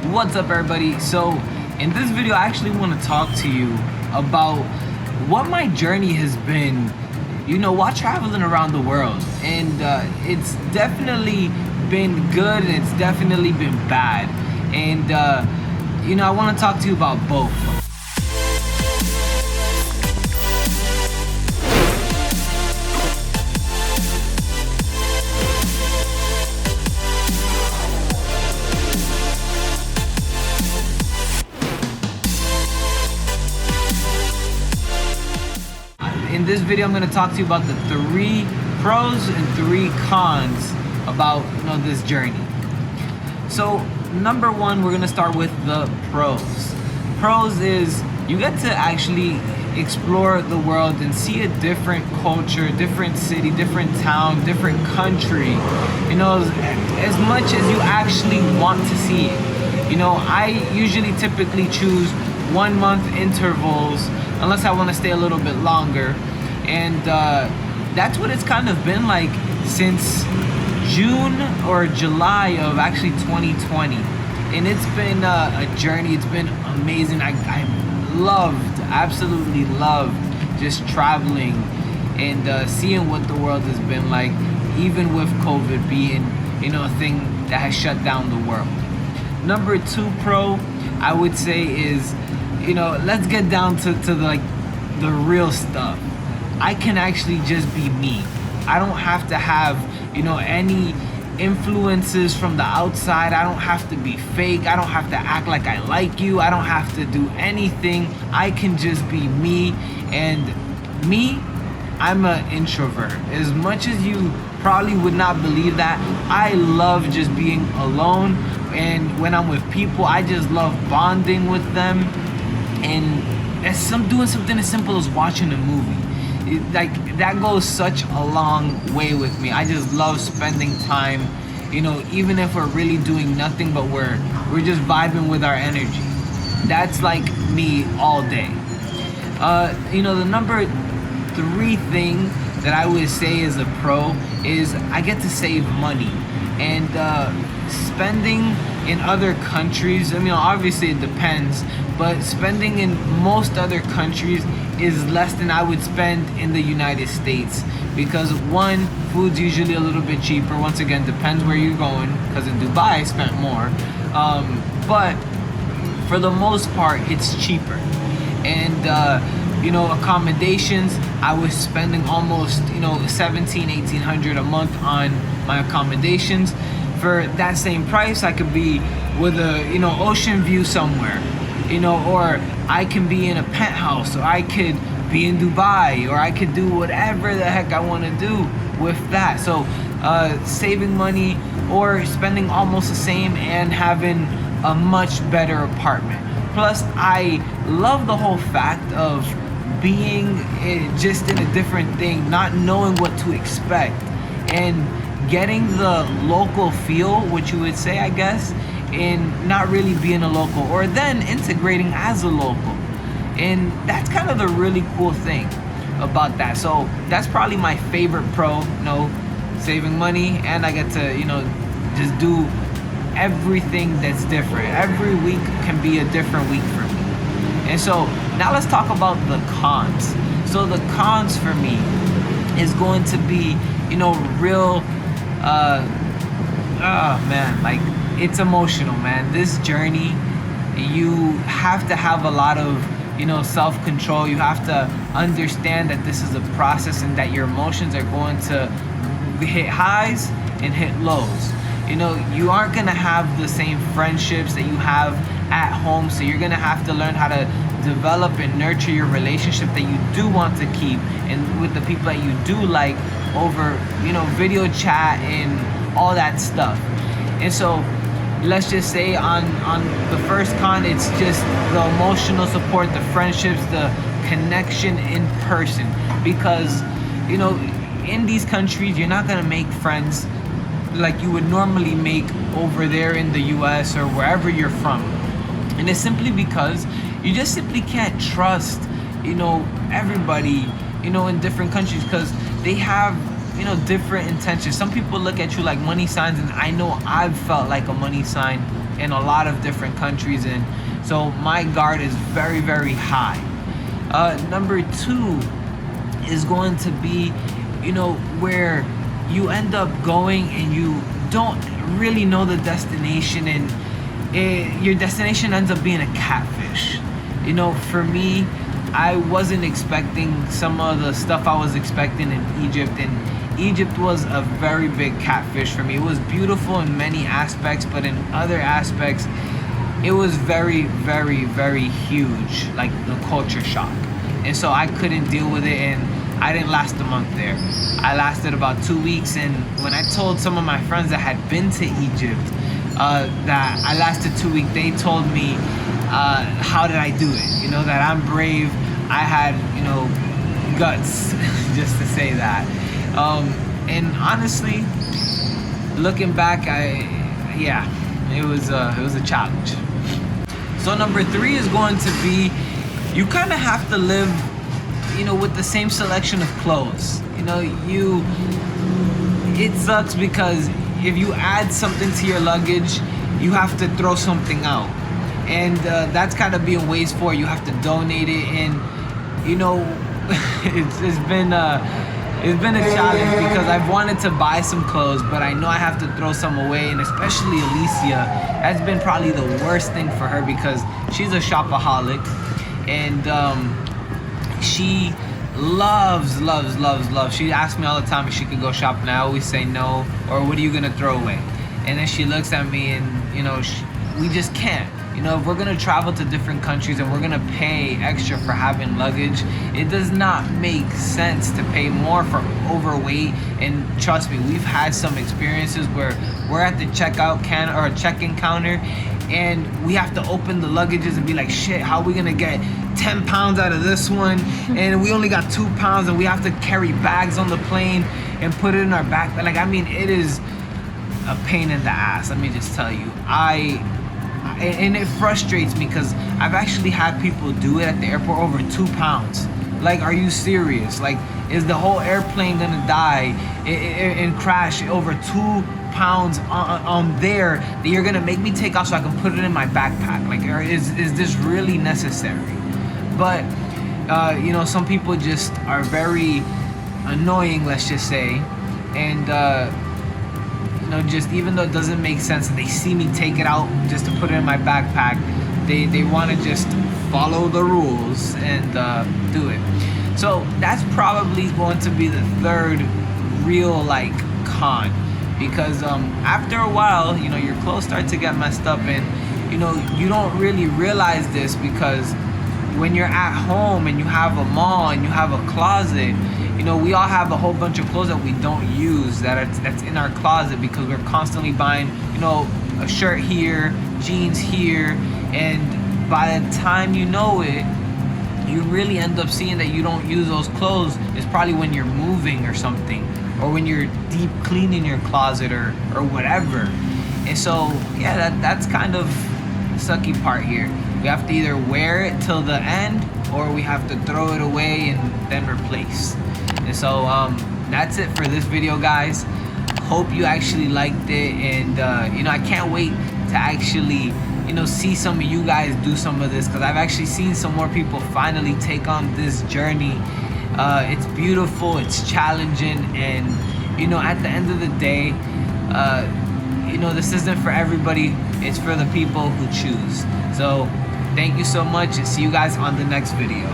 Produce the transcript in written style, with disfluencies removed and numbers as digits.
What's up, everybody? So in this video I actually want to talk to you about what my journey has been, while traveling around the world. And it's definitely been good and it's definitely been bad. And I want to talk to you about both. In this video, I'm going to talk to you about the 3 pros and 3 cons about this journey. So number 1, we're going to start with the pros. Pros is you get to actually explore the world and see a different culture, different city, different town, different country, as much as you actually want to see it. I usually typically choose 1 month intervals unless I want to stay a little bit longer. And that's what it's kind of been like since June or July of actually 2020. And it's been a journey. It's been amazing. I absolutely loved just traveling and seeing what the world has been like, even with COVID being, a thing that has shut down the world. Number 2 pro, I would say, is, let's get down to the real stuff. I can actually just be me. I don't have to have, any influences from the outside. I don't have to be fake. I don't have to act like I like you. I don't have to do anything. I can just be me. And me, I'm an introvert. As much as you probably would not believe that, I love just being alone. And when I'm with people, I just love bonding with them. And doing something as simple as watching a movie. That goes such a long way with me. I just love spending time, even if we're really doing nothing, but we're just vibing with our energy. That's like me all day. The number 3 thing that I would say is a pro is I get to save money. And spending in other countries, obviously it depends, but spending in most other countries is less than I would spend in the United States, because 1, food's usually a little bit cheaper. Once again, depends where you're going, because in Dubai I spent more, but for the most part it's cheaper. And accommodations, I was spending almost $1,700-$1,800 a month on my accommodations. For that same price, I could be with a ocean view somewhere, or I can be in a penthouse, or I could be in Dubai, or I could do whatever the heck I want to do with that. So saving money or spending almost the same and having a much better apartment. Plus, I love the whole fact of being just in a different thing, not knowing what to expect, and getting the local feel, which you would say, I guess, and not really being a local, or then integrating as a local. And that's kind of the really cool thing about that. So that's probably my favorite pro, saving money, and I get to, just do everything that's different. Every week can be a different week for me. And so now let's talk about the cons. So the cons for me is going to be, real, it's emotional, man. This journey, you have to have a lot of, self-control. You have to understand that this is a process and that your emotions are going to hit highs and hit lows. You aren't gonna have the same friendships that you have at home, so you're gonna have to learn how to develop and nurture your relationship that you do want to keep, and with the people that you do like, over video chat and all that stuff. And so let's just say on the first con, it's just the emotional support, the friendships, the connection in person, because in these countries you're not gonna make friends like you would normally make over there in the US or wherever you're from. And it's simply because you just simply can't trust everybody in different countries, because they have different intentions. Some people look at you like money signs, and I know I've felt like a money sign in a lot of different countries, and so my guard is very, very high. Number two is going to be, where you end up going and you don't really know the destination, and your destination ends up being a catfish. For me, I wasn't expecting some of the stuff I was expecting in Egypt, and Egypt was a very big catfish for me. It was beautiful in many aspects, but in other aspects, it was very, very, very huge, like the culture shock. And so I couldn't deal with it, and I didn't last a month there. I lasted about 2 weeks, and when I told some of my friends that had been to Egypt that I lasted 2 weeks, they told me, how did I do it? That I'm brave. I had, guts, just to say that. And honestly, looking back, it was a challenge. So number three is going to be, you kind of have to live, with the same selection of clothes. It sucks because if you add something to your luggage, you have to throw something out, and that's kind of being waste for. You have to donate it, and it's been a challenge because I've wanted to buy some clothes, but I know I have to throw some away, and especially Alicia, that's been probably the worst thing for her because she's a shopaholic, and she loves. She asks me all the time if she could go shopping. I always say no, or what are you gonna throw away? And then she looks at me, and we just can't. If we're gonna travel to different countries and we're gonna pay extra for having luggage, it does not make sense to pay more for overweight. And trust me, we've had some experiences where we're at the check-in counter, and we have to open the luggages and be like, shit, how are we gonna get 10 pounds out of this one? And we only got 2 pounds, and we have to carry bags on the plane and put it in our backpack. It is a pain in the ass, let me just tell you. And it frustrates me because I've actually had people do it at the airport over 2 pounds. Are you serious? Is the whole airplane gonna die and crash over 2 pounds on there that you're gonna make me take off so I can put it in my backpack? Is this really necessary? But some people just are very annoying, let's just say, and just even though it doesn't make sense, and they see me take it out just to put it in my backpack, they want to just follow the rules and do it. So that's probably going to be the third real con, because after a while, your clothes start to get messed up, and you don't really realize this because when you're at home and you have a mall and you have a closet, we all have a whole bunch of clothes that we don't use that's in our closet because we're constantly buying, a shirt here, jeans here, and by the time you know it, you really end up seeing that you don't use those clothes. It's probably when you're moving or something, or when you're deep cleaning your closet or whatever. And so, that's kind of the sucky part here. We have to either wear it till the end, or we have to throw it away and then replace. And so that's it for this video, guys. Hope you actually liked it, and I can't wait to actually see some of you guys do some of this, because I've actually seen some more people finally take on this journey. It's beautiful, it's challenging, and at the end of the day, this isn't for everybody, it's for the people who choose. So thank you so much, and see you guys on the next video.